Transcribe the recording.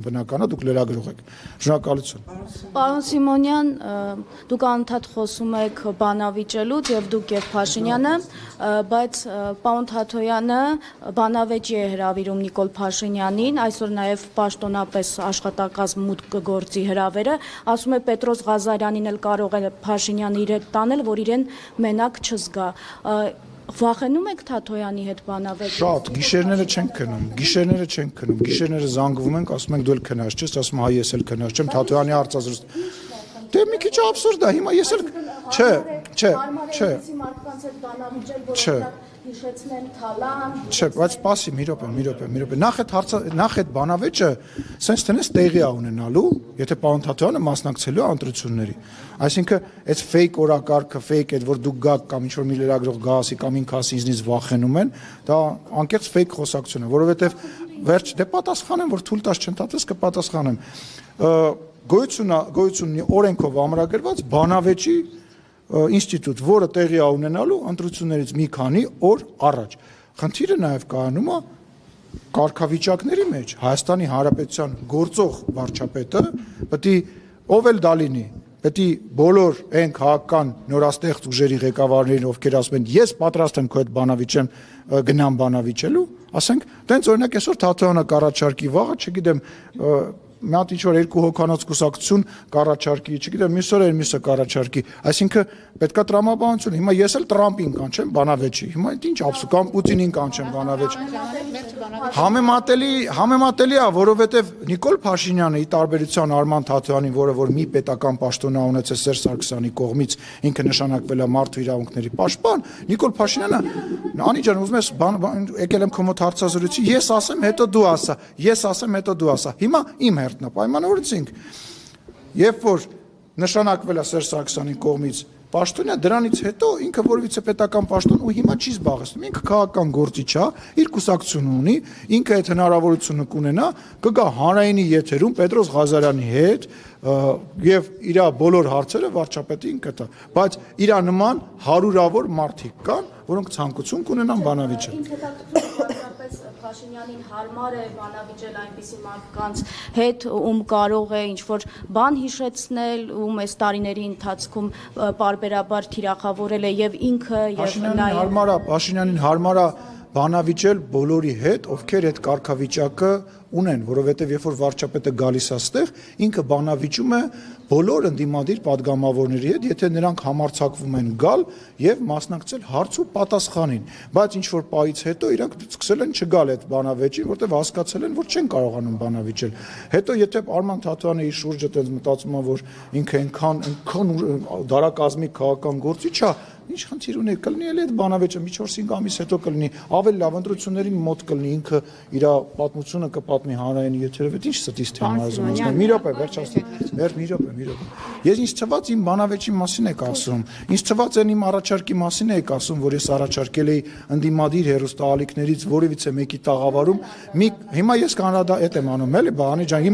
Բնականա դուք լրագրող եք։ Շնորհակալություն։ Պարոն Սիմոնյան, դուք անընդհատ խոսում եք բանավիճելուց եւ դուք եւ Փաշինյանը, բայց պարոն Թաթոյանը բանավեճի է հրավիրում Նիկոլ Փաշինյանին, այսօր նաեւ պաշտոնապես աշխատակազմ մուտք կգործի հրավերը, ասում է Պետրոս Ղազարյանին էլ կարող է Փաշինյանը իր հետ տանել, որ իրեն մենակ չզգա։ Վախենում եք Թաթոյանի հետ բանավեճ։ Շատ, գիշերները չենք քնում, գիշերները զանգվում ենք, ասում ենք դու էլ քնած չես, ասում հայ ես էլ քնած չեմ, Թաթոյանի հարցազրույց։ Դե մի քիչ աբսուրդ է, հիմա ես էլ չէ, հիշեցնեմ Թալան։ Չէ, բայց սպասի մի րոպե։ Նախ այդ բանավեճը սենց տնես տեղի է ունենալու, եթե պարոն Թաթոյանը մասնակցելու է ընտրությունների։ Այսինքն, այդ ֆեյք օրակարգը, ֆեյք այդ որ դուք գաք կամ ինչ-որ մի լրագրող գա ասի կամ ինքը ասի ինձնից վախենում են, դա անկեղծ ֆեյք խոսակցություն է, որովհետև վերջ դե պատասխանեմ, որ թույլ տաս չընդհատես կպատասխանեմ։ Գոյություն ունի օրենքով ամրագրված բանավեճի ինստիտուտ, որը տեղի է ունենալու ընտրություններից մի քանի օր առաջ։ Խնդիրը նաև կայանում է կարգավիճակների մեջ Հայաստանի Հանրապետության գործող վարչապետը պետք է ով էլ դա լինի, պետք է բոլոր այն քաղաքական նորաստեղծ ուժերի ղեկավարներին, ովքեր ասում են ես պատրաստ եմ քո հետ բանավիճեմ, գնամ բանավիճելու, ասենք, տենց օրինակ այսօր Թաթոյանը կառաջարկի վաղը, չգիտեմ, մի հատ ինչ-որ երկու հոգանոց կուսակցություն կառաջարկի, չգիտեմ, մյուս օրը մյուսը կառաջարկի, այսինքն պետքա տրամաբանություն, հիմա ես էլ Տրամպին կանչեմ բանավեճի, հիմա ինչ ափսոս կամ Պուտինին կանչեմ բանավեճ։ Համեմատելի է, որովհետև Նիկոլ Փաշինյանը ի տարբերություն Արման Թաթոյանին, որը որ մի պետական պաշտոն ունեցել Սերժ Սարգսյանի կողմից, ինքը նշանակվել է մարդու իրավունքների պաշտպան, Նիկոլ Փաշինյանը Անի ջան, ուզում ես եկել եմ քո մոտ հարցազրույցի, ես ասեմ, հետո դու ասա, ես ասեմ, հետո դու ասա։ Հիմա իմ հերթն է, պայմանավորեցինք։ Երբ որ նշանակվել է Սերժ Սարգսյանի կողմից պաշտոնյա, դրանից հետո ինքը որևիցե պետական պաշտոն ու հիմա չի զբաղեցնում, ինքը քաղաքական գործիչ է, իր կուսակցությունը ունի, ինքը այդ հնարավորությունը կունենա, կգա հանրայինի եթերում Պետրոս Ղազարյանի հետ եւ իր բոլոր հարցերը վարչապետին կտա, բայց իր նման հարյուրավոր մարդիկ կան, որոնք ցանկություն կունենան բանավիճել։ Փաշինյանին հարմար է բանավիճել այնպիսի մարդկանց հետ, ում կարող է ինչ-որ բան հիշեցնել, ում այս տարիների ընթացքում պարբերաբար թիրախավորել է եւ ինքը եւ նաեւ Փաշինյանին հարմար է բանավիճել բոլորի հետ, ովքեր այդ կարգավիճակը ունեն, որովհետև երբ որ վարչապետը գալիս է այստեղ, ինքը բանավիճում է բոլոր ընդդիմադիր падգամավորների հետ, եթե նրանք համարձակվում են գալ եւ մասնակցել հարց ու պատասխանին, բայց ինչ որ պահից հետո իրանք սկսել են չգալ այդ բանավեճին, որտեղ հասկացել են, որ չեն կարողանում բանավիճել։ Հետո եթե Արման Թաթոյանը իր շուրջը տենց մտածում է, որ ինքը այնքան դարակազմի քաղաքական գործիչ է, ինչ խնդիր ունի, կլինի էլ այդ բանավեճը մի 4-5 ամիս հետո կլինի, ավելի լավ ընտրություններին մոտ կլինի, ինքը իր պատմությունը կպատմի հանրայինի եթերով, ինչ ստից թեմայում է։ Մի րոպե, վերջ Ես ինձ թվաց իմ բանավեճի մասին եք ասում, ինձ թվաց այն իմ առաջարկի մասին եք ասում, որ ես առաջարկել էի ընդդիմադիր հեռուստաալիքներից որևիցե մեկի տաղավարում, հիմա ես կանադա այդ եմ անում, էլի, բանի ջան,